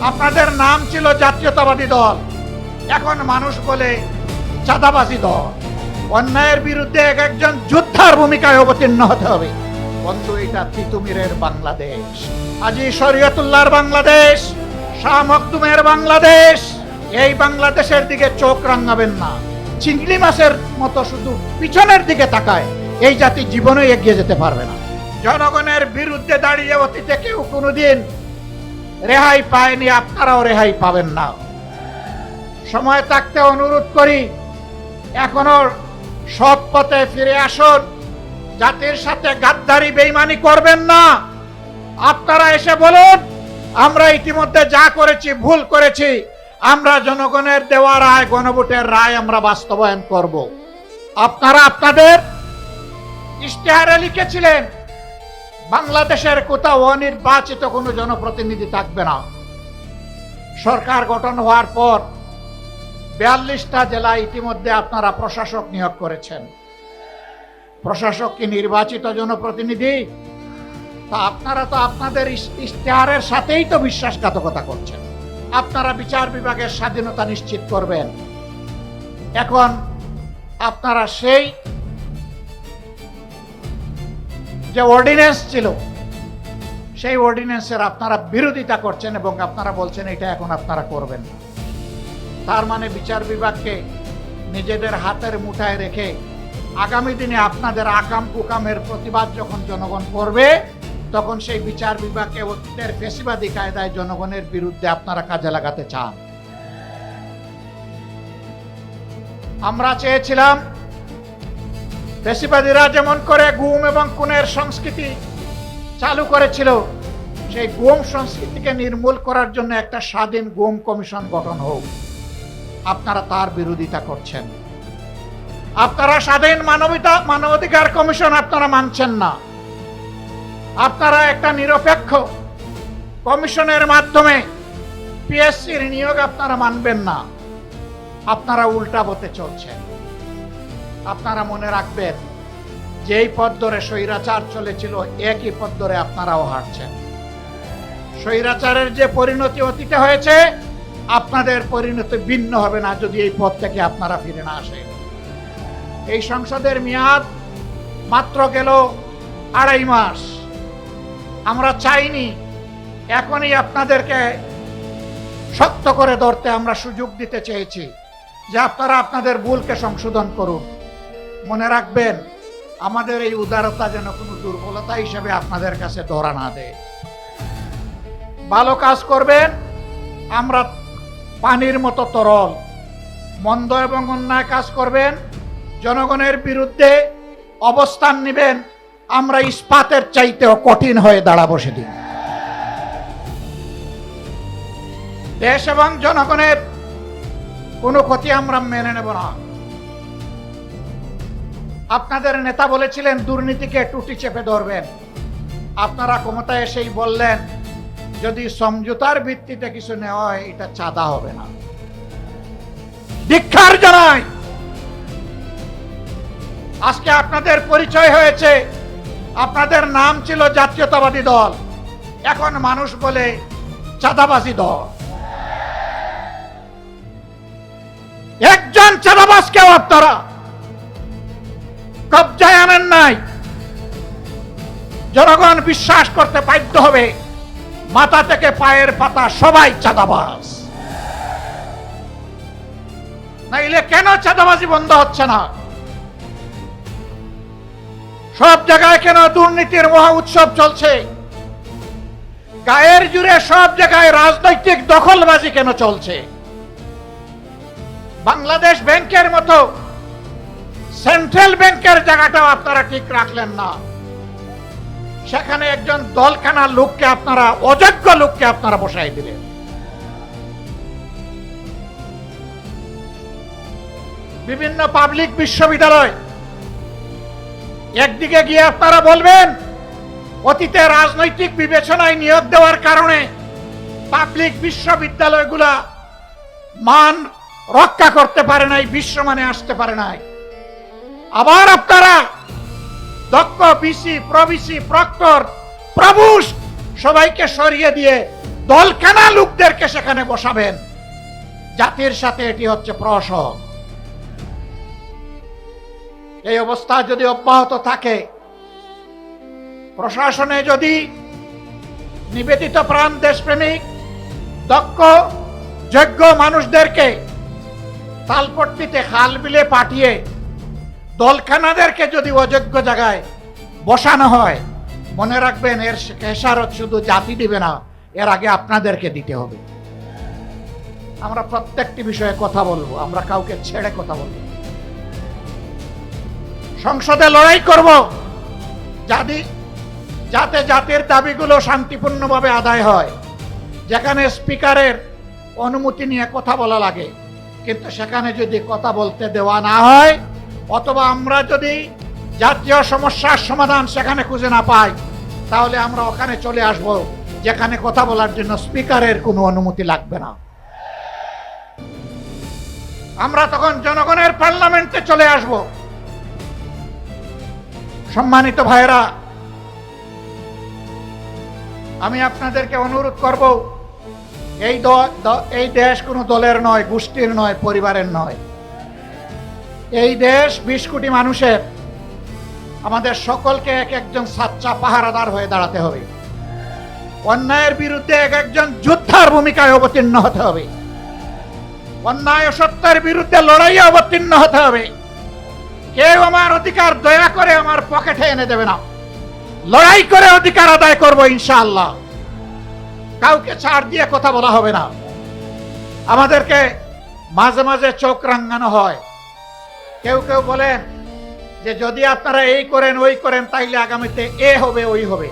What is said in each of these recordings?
আপনাদের নাম ছিল জাতীয়তাবাদী দল, এখন মানুষ বলে চাঁদাবাজি দল। অন্যায়ের বিরুদ্ধে এক একজন যোদ্ধার ভূমিকায় অবতীর্ণ হতে হবে। বন্ধু, এটা তিতুমিরের বাংলাদেশ, আজি শরীয়তুল্লাহর বাংলাদেশ, শাহ মখদুমের বাংলাদেশ। এই বাংলাদেশের দিকে চোখ রাঙাবেন না। চিংড়ি মাছের মতো শুধু পিছনের দিকে তাকায় এই জাতি জীবনে এগিয়ে যেতে পারবে না। জনগণের বিরুদ্ধে দাঁড়িয়ে অতীতে কেউ কোনোদিন রেহাই পায়নি, আপনারাও রেহাই পাবেন না। সময় থাকতে অনুরোধ করি, এখনো সৎ পথে ফিরে আসুন। জাতির সাথে গাদ্দারি বেঈমানি করবেন না। আপনারা এসে বলুন, আমরা ইতিমধ্যে যা করেছি ভুল করেছি, আমরা জনগণের দেওয়া রায়, গণভোটের রায় আমরা বাস্তবায়ন করব। আপনারা আপনাদের ইশতেহারে লিখেছিলেন বাংলাদেশের কোথাও অনির্বাচিত কোনো জনপ্রতিনিধি থাকবে না। সরকার গঠন হওয়ার পর 42টা জেলায় ইতিমধ্যে আপনারা প্রশাসক নিয়োগ করেছেন। প্রশাসক কি নির্বাচিত জনপ্রতিনিধি? তা আপনারা তো আপনাদের ইশতেহারের সাথেই তো বিশ্বাসঘাতকতা করছেন। আপনারা বিচার বিভাগের স্বাধীনতা নিশ্চিত করবেন। এখন আপনারা সেই যে অর্ডিন্যান্স ছিল, সেই অর্ডিন্যান্সের আপনারা বিরোধিতা করছেন এবং আপনারা বলছেন এটা এখন আপনারা করবেন না। তার মানে বিচার বিভাগকে নিজেদের হাতের মুঠায় রেখে আগামী দিনে আপনাদের আকাম কুকামের প্রতিবাদ যখন জনগণ করবে, তখন সেই বিচার বিভাগকে অতীতের ফ্যাসিবাদী কায়দায় জনগণের বিরুদ্ধে আপনারা কাজে লাগাতে চান। আমরা চেয়েছিলাম ফ্যাসিবাদীরা যেমন করে গুম এবং খুনের সংস্কৃতি চালু করেছিল, সেই গুম সংস্কৃতিকে নির্মূল করার জন্য একটা স্বাধীন গুম কমিশন গঠন হোক। আপনারা তার বিরোধিতা করছেন। আপনারা স্বাধীন মানবাধিকার কমিশন আপনারা মানছেন না। আপনারা একটা নিরপেক্ষ কমিশনের মাধ্যমে পিএসসির নিয়োগ আপনারা মানবেন না। আপনারা উল্টা পথে চলছেন। আপনারা মনে রাখবেন, যেই পথ ধরে স্বৈরাচার চলেছিল একই পথ ধরে আপনারাও হাঁটছেন। স্বৈরাচারের যে পরিণতি অতীতে হয়েছে, আপনাদের পরিণতি ভিন্ন হবে না যদি এই পথ থেকে আপনারা ফিরে না আসেন। এই সংসদের মেয়াদ মাত্র গেল 2.5 মাস। আমরা চাইনি, এখনই আপনাদেরকে শক্ত করে ধরতে আমরা সুযোগ দিতে চেয়েছি যে আপনারা আপনাদের ভুলকে সংশোধন করুন। মনে রাখবেন, আমাদের এই উদারতা যেন কোনো দুর্বলতা হিসেবে আপনাদের কাছে ধরা না দেয়। ভালো কাজ করবেন, আমরা পানির মতো তরল। মন্দ এবং অন্যায় কাজ করবেন, জনগণের বিরুদ্ধে অবস্থান নেবেন, আমরা ইস্পাতের চাইতেও কঠিন হয়ে দাঁড়াবো সেদিন। দেশ এবং জনগণের কোনো ক্ষতি আমরা মেনে নেব না। আপনাদের নেতা বলেছিলেন দুর্নীতিকে টুটি চেপে ধরবেন। আপনারা ক্ষমতায় এসেই বললেন যদি সমঝোতার ভিত্তিতে কিছু নেওয়া হয় এটা চাঁদা হবে না। ধিক্কার জানাই। আজকে আপনাদের পরিচয় হয়েছে, আপনাদের নাম ছিল জাতীয়তাবাদী দল, এখন মানুষ বলে চাঁদাবাজি দল। একজন চাঁদাবাজকেও আপনারা কবজায় আনেন নাই। জনগণ বিশ্বাস করতে বাধ্য হবে মাথা থেকে পায়ের পাতা সবাই চাঁদাবাজ। নাইলে কেন চাঁদাবাজি বন্ধ হচ্ছে না? সব জায়গায় কেন দুর্নীতির মহা উৎসব চলছে? গায়ের জুড়ে সব জায়গায় রাজনৈতিক দখলবাজি কেন চলছে? বাংলাদেশ ব্যাংকের মতো সেন্ট্রাল ব্যাংকের জায়গাটাও আপনারা ঠিক রাখলেন না। সেখানে একজন দলখানা লোককে আপনারা, অযোগ্য লোককে আপনারা বসাই দিলেন। বিভিন্ন পাবলিক বিশ্ববিদ্যালয়, একদিকে গিয়ে আপনারা বলবেন অতীতে রাজনৈতিক বিবেচনায় নিয়োগ দেওয়ার কারণে পাবলিক বিশ্ববিদ্যালয়গুলা মান রক্ষা করতে পারে নাই, বিশ্বমানে আসতে পারে নাই। আবার আপনারা দক্ষ বিসি, প্রবিসি, প্রক্টর, প্রভুষ সবাইকে সরিয়ে দিয়ে দলকানা লোকদেরকে সেখানে বসাবেন। জাতির সাথে এটি হচ্ছে প্রহসন। এই অবস্থা যদি অব্যাহত থাকে, প্রশাসনে যদি নিবেদিত প্রাণ দেশপ্রেমিক দক্ষ যোগ্য মানুষদেরকে তালপট্টিতে খাল বিলে পাঠিয়ে দলখানাদেরকে যদি অযোগ্য জায়গায় বসানো হয়, মনে রাখবেন এর খেসারত শুধু জাতি দিবে না, এর আগে আপনাদেরকে দিতে হবে। আমরা প্রত্যেকটি বিষয়ে কথা বলবো, আমরা কাউকে ছেড়ে কথা বলবো। সংসদে লড়াই করব যাতে জাতির দাবিগুলো শান্তিপূর্ণভাবে আদায় হয়। যেখানে স্পিকারের অনুমতি নিয়ে কথা বলা লাগে, কিন্তু সেখানে যদি কথা বলতে দেওয়া না হয়, অথবা আমরা যদি জাতীয় সমস্যার সমাধান সেখানে খুঁজে না পাই, তাহলে আমরা ওখানে চলে আসব যেখানে কথা বলার জন্য স্পিকারের কোনো অনুমতি লাগবে না। আমরা তখন জনগণের পার্লামেন্টে চলে আসব। সম্মানিত ভাইরা, আমি আপনাদেরকে অনুরোধ করব, এই দেশ কোনো দলের নয়, গোষ্ঠীর নয়, পরিবারের নয়। এই দেশ 20 কোটি মানুষের। আমাদের সকলকে এক একজন সাচ্চা পাহারাদার হয়ে দাঁড়াতে হবে। অন্যায়ের বিরুদ্ধে এক একজন যোদ্ধার ভূমিকায় অবতীর্ণ হতে হবে। অন্যায় ও সত্যের বিরুদ্ধে লড়াইয়ে অবতীর্ণ হতে হবে। কেউ আমার অধিকার দয়া করে আমার পকেটে এনে দেবে না। লড়াই করে অধিকার আদায় করব ইনশাআল্লাহ। কাউকে ছাড় দিয়ে কথা বলা হবে না। আমাদেরকে মাঝে মাঝে চোখ রাঙানো হয়। কেউ কেউ বলেন যে যদি আপনারা এই করেন ওই করেন তাইলে আগামীতে এ হবে ওই হবে।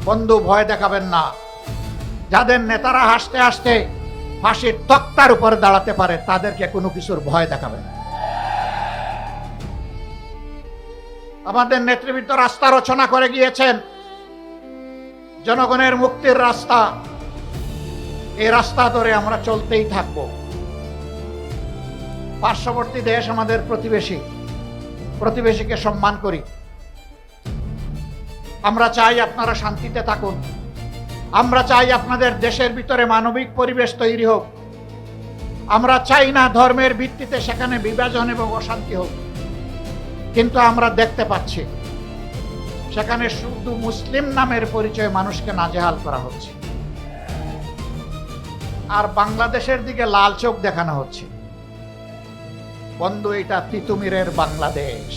বন্ধু, ভয় দেখাবেন না। যাদের নেতারা হাসতে হাসতে ফাঁসির তক্তার উপরে দাঁড়াতে পারে, তাদেরকে কোনো কিছুর ভয় দেখাবেন না। আমাদের নেতৃবৃন্দ রাস্তা রচনা করে গিয়েছেন, জনগণের মুক্তির রাস্তা। এই রাস্তা ধরে আমরা চলতেই থাকব। পার্শ্ববর্তী দেশ আমাদের প্রতিবেশীকে সম্মান করি। আমরা চাই আপনারা শান্তিতে থাকুন। আমরা চাই আপনাদের দেশের ভিতরে মানবিক পরিবেশ তৈরি হোক। আমরা চাই না ধর্মের ভিত্তিতে সেখানে বিভাজন এবং অশান্তি হোক। কিন্তু আমরা দেখতে পাচ্ছি সেখানে শুধু মুসলিম নামের পরিচয়ে মানুষকে নাজেহাল করা হচ্ছে, আর বাংলাদেশের দিকে লাল চোখ দেখানো হচ্ছে। বন্ধু, এটা তিতুমিরের বাংলাদেশ,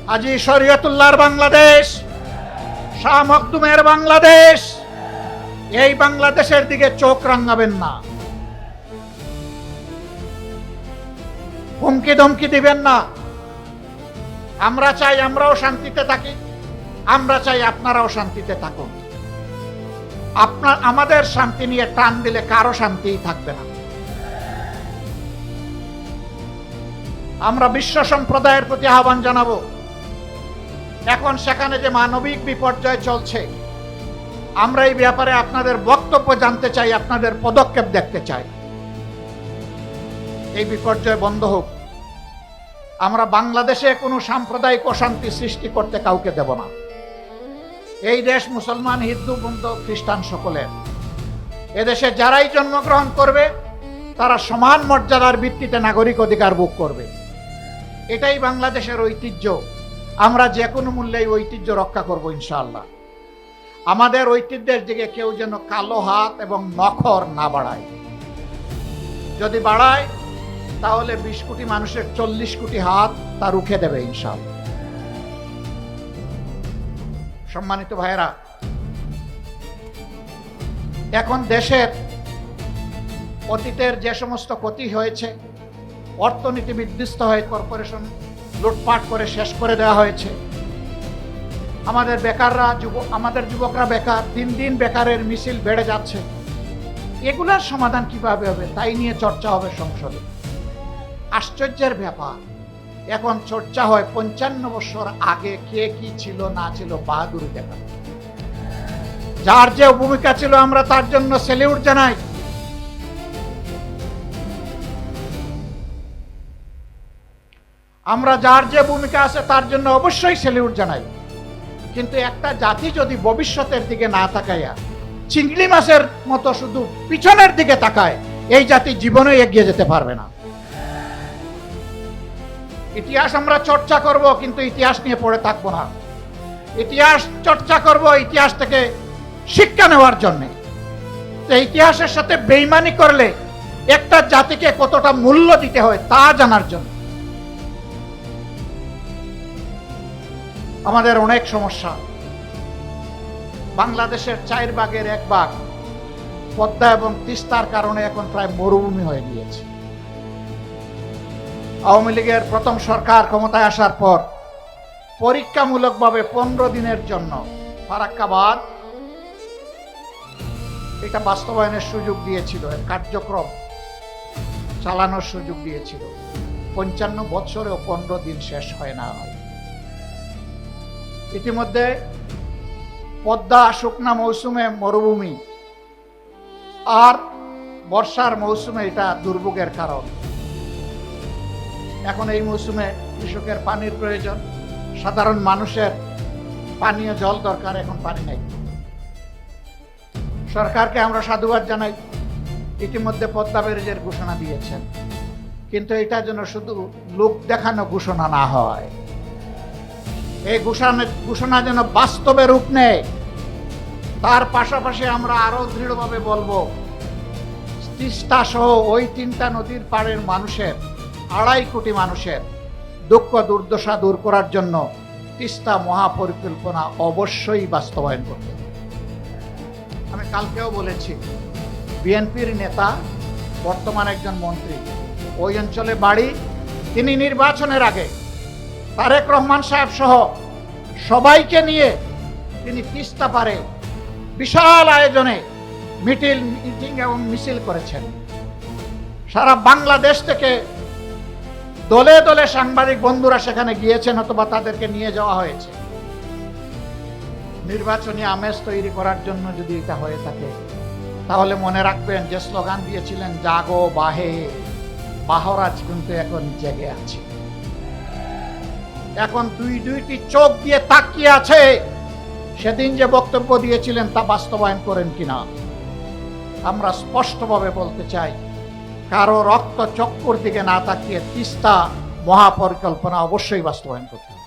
হাজী শরীয়তুল্লাহর বাংলাদেশ, শাহ মখদুমের বাংলাদেশ। এই বাংলাদেশের দিকে চোখ রাঙাবেন না। হুমকি ধমকি দিবেন না। আমরা চাই আমরাও শান্তিতে থাকি। আমরা চাই আপনারাও শান্তিতে থাকুন। আমাদের শান্তি নিয়ে টান দিলে কারো শান্তি থাকবে না। আমরা বিশ্ব সম্প্রদায়ের প্রতি আহ্বান জানাবো, এখন সেখানে যে মানবিক বিপর্যয় চলছে, আমরা এই ব্যাপারে আপনাদের বক্তব্য জানতে চাই, আপনাদের পদক্ষেপ দেখতে চাই। এই বিপর্যয় বন্ধ হোক। আমরা বাংলাদেশে কোনো সাম্প্রদায়িক অশান্তি সৃষ্টি করতে কাউকে দেব না। এই দেশ মুসলমান, হিন্দু, বৌদ্ধ, খ্রিস্টান সকলের। এদেশে যারাই জন্মগ্রহণ করবে তারা সমান মর্যাদার ভিত্তিতে নাগরিক অধিকার ভোগ করবে। এটাই বাংলাদেশের ঐতিহ্য। আমরা যে কোনো মূল্যে ঐতিহ্য রক্ষা করব ইনশাআল্লাহ। আমাদের ঐতিহ্যের দিকে কেউ যেন কালো হাত এবং নখর না বাড়ায়। যদি বাড়ায় তাহলে 20 কোটি মানুষের 40 কোটি হাত তা রুখে দেবে ইনশাআল্লাহ। সম্মানিত ভাইয়েরা, এখন দেশের অতীতের যে সমস্ত ক্ষতি হয়েছে, অর্থনীতি বিধ্বস্ত হয়ে কর্পোরেশন লুটপাট করে শেষ করে দেওয়া হয়েছে। আমাদের যুবকরা বেকার, দিন দিন বেকারের মিছিল বেড়ে যাচ্ছে। এগুলার সমাধান কিভাবে হবে তাই নিয়ে চর্চা হবে সংসদে। আশ্চর্যের ব্যাপার, এখন চর্চা হয় 55 বছর আগে কে কি ছিল না ছিল বাহাদুরি দেখা। যার যে ভূমিকা ছিল আমরা তার জন্য স্যালিউট জানাই। আমরা যার যে ভূমিকা আছে তার জন্য অবশ্যই স্যালিউট জানাই। কিন্তু একটা জাতি যদি ভবিষ্যতের দিকে না তাকাইয়া চিংড়ি মাছের মতো শুধু পিছনের দিকে তাকায়, এই জাতি জীবনে এগিয়ে যেতে পারবে না। ইতিহাস আমরা চর্চা করব, কিন্তু ইতিহাস নিয়ে পড়ে থাকবো না। ইতিহাস চর্চা করব ইতিহাস থেকে শিক্ষা নেওয়ার জন্য। ইতিহাসের সাথে বেইমানি করলে একটা জাতিকে কতটা মূল্য দিতে হয় তা জানার জন্য। আমাদের অনেক সমস্যা। বাংলাদেশের 4 ভাগের 1 ভাগ পদ্মা এবং তিস্তার কারণে এখন প্রায় মরুভূমি হয়ে গিয়েছে। আওয়ামী লীগের প্রথম সরকার ক্ষমতায় আসার পর পরীক্ষামূলকভাবে 15 দিনের জন্য ফারাক্কা বাঁধ এটা বাস্তবায়নের সুযোগ দিয়েছিল, এর কার্যক্রম চালানোর সুযোগ দিয়েছিল। 55 বছরেও 15 দিন শেষ হয় না। ইতিমধ্যে পদ্মা শুকনা মৌসুমে মরুভূমি, আর বর্ষার মৌসুমে এটা দুর্ভোগের কারণ। এখন এই মৌসুমে কৃষকের পানির প্রয়োজন, সাধারণ মানুষের পানীয় জল দরকার, এখন পানি নেই। সরকারকে আমরা সাধুবাদ জানাই, ইতিমধ্যে পদ্মা ব্যারেজের ঘোষণা দিয়েছেন, কিন্তু এটা যেন শুধু লোক দেখানো ঘোষণা না হয়। এই ঘোষণা যেন বাস্তবে রূপ নেয়। তার পাশাপাশি আমরা আরো দৃঢ়ভাবে বলবো, তিস্তা সহ ওই 3টা নদীর পাড়ের মানুষের, 2.5 কোটি মানুষের দুঃখ দুর্দশা দূর করার জন্য তিস্তা মহাপরিকল্পনা অবশ্যই বাস্তবায়ন করতে হবে। আমি কালকেও বলেছি, বিএনপির নেতা, বর্তমান একজন মন্ত্রী, ওই অঞ্চলে বাড়ি, তিনি নির্বাচনের আগে তারেক রহমান সাহেব সহ সবাইকে নিয়ে তিনি তিস্তা পারে বিশাল আয়োজনে মিটিং এবং মিছিল করেছেন। সারা বাংলাদেশ থেকে দলে দলে সাংবাদিক বন্ধুরা সেখানে গিয়েছেন, অথবা তাদেরকে নিয়ে যাওয়া হয়েছে। নির্বাচনী আমেজ তৈরি করার জন্য যদি এটা হয়ে থাকে, তাহলে মনে রাখবেন যে স্লোগান দিয়েছিলেন জাগো বাহে, বাহরাজ কিন্তু এখন জেগে আছে। এখন দুইটি চোখ দিয়ে তাকিয়ে আছে। সেদিন যে বক্তব্য দিয়েছিলেন তা বাস্তবায়ন করেন কিনা। আমরা স্পষ্টভাবে বলতে চাই, কারো রক্ত চক্কর দিকে না তাকিয়ে তিস্তা মহাপরিকল্পনা অবশ্যই বাস্তবায়ন করতে হবে।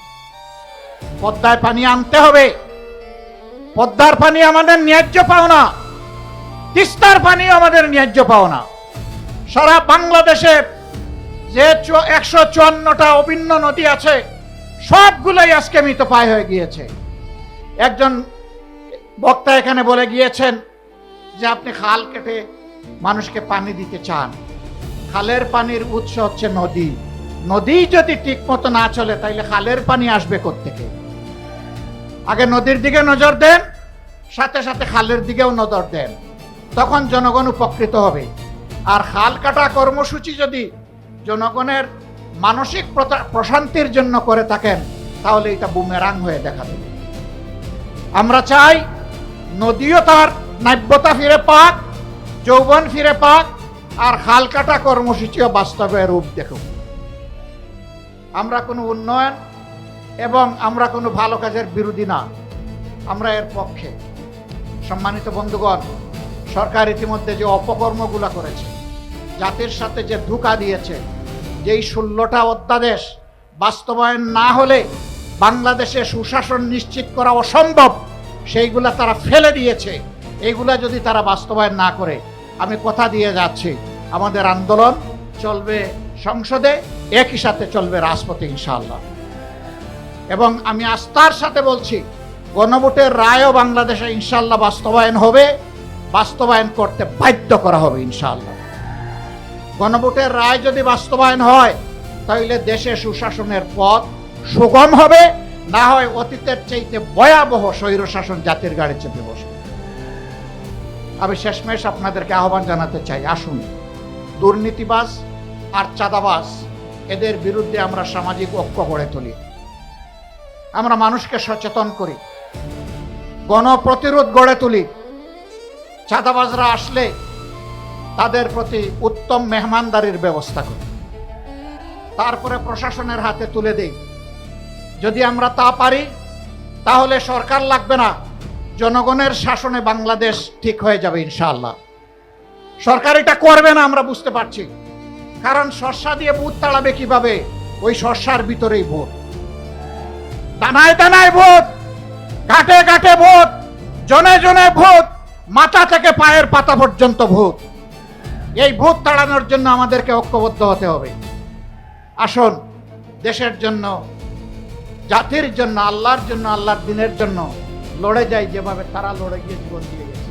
পদ্মায় পানি আনতে হবে। পদ্মার পানি আমাদের ন্যায্য পাওনা, তিস্তার পানি আমাদের ন্যায্য পাওনা। সারা বাংলাদেশে যে 154টা অভিন্ন নদী আছে, সবগুলোই আজকে মৃতপ্রায় হয়ে গিয়েছে। একজন বক্তা এখানে বলে গিয়েছেন যে আপনি খাল কেটে মানুষকে পানি দিতে চান। খালের পানির উৎস হচ্ছে নদী। নদী যদি ঠিক মতো না চলে, তাইলে খালের পানি আসবে কোত্থেকে? আগে নদীর দিকে নজর দেন, সাথে সাথে খালের দিকেও নজর দেন, তখন জনগণ উপকৃত হবে। আর খাল কাটা কর্মসূচি যদি জনগণের মানসিক প্রশান্তির জন্য করে থাকেন, তাহলে এটা বুমেরাং হয়ে দেখা দেবে। আমরা চাই নদীও তার নাব্যতা ফিরে পাক, যৌবন ফিরে পাক, আর খাল কাটা কর্মসূচিও বাস্তবে রূপ দেখুক। আমরা কোনো উন্নয়ন এবং আমরা কোনো ভালো কাজের বিরোধী না, আমরা এর পক্ষে। সম্মানিত বন্ধুগণ, সরকার ইতিমধ্যে যে অপকর্মগুলো করেছে, জাতির সাথে যে ধোঁকা দিয়েছে, যেই 16টা অধ্যাদেশ বাস্তবায়ন না হলে বাংলাদেশে সুশাসন নিশ্চিত করা অসম্ভব, সেইগুলা তারা ফেলে দিয়েছে। এইগুলা যদি তারা বাস্তবায়ন না করে, আমি কথা দিয়ে যাচ্ছি, আমাদের আন্দোলন চলবে সংসদে, একই সাথে চলবে রাজপথে ইনশাআল্লাহ। এবং আমি আস্থার সাথে বলছি, গণভোটের রায়ও বাংলাদেশে ইনশাআল্লাহ বাস্তবায়ন হবে, বাস্তবায়ন করতে বাধ্য করা হবে ইনশাআল্লাহ। গণভোটের রায় যদি বাস্তবায়ন হয়, তাহলে দেশে সুশাসনের পথ সুগম হবে, না হয় অতীতের চাইতে ভয়াবহ স্বৈরশাসন জাতির গাড়ি চেপে বসবে। আমি শেষমেশ আপনাদেরকে আহ্বান জানাতে চাই, আসুন দুর্নীতিবাজ আর চাঁদাবাজ এদের বিরুদ্ধে আমরা সামাজিক ঐক্য গড়ে তুলি, আমরা মানুষকে সচেতন করি, গণপ্রতিরোধ গড়ে তুলি। চাঁদাবাজরা আসলে তাদের প্রতি উত্তম মেহমানদারির ব্যবস্থা করি, তারপরে প্রশাসনের হাতে তুলে দেই। যদি আমরা তা পারি, তাহলে সরকার লাগবে না, জনগণের শাসনে বাংলাদেশ ঠিক হয়ে যাবে ইনশাআল্লাহ। সরকার এটা করবে না আমরা বুঝতে পারছি, কারণ শস্যা দিয়ে ভূত তাড়াবে কিভাবে? ওই শস্যার ভিতরেই ভূত, দানায় দানায় ভূত, ঘাটে ঘাটে ভূত, জনে জনে ভূত, মাথা থেকে পায়ের পাতা পর্যন্ত ভূত। এই ভূত তাড়ানোর জন্য আমাদেরকে ঐক্যবদ্ধ হতে হবে। আসুন দেশের জন্য, জাতির জন্য, আল্লাহর জন্য, আল্লাহর দিনের জন্য লড়ে যাই, যেভাবে তারা লড়ে গিয়ে জীবন দিয়ে গেছে।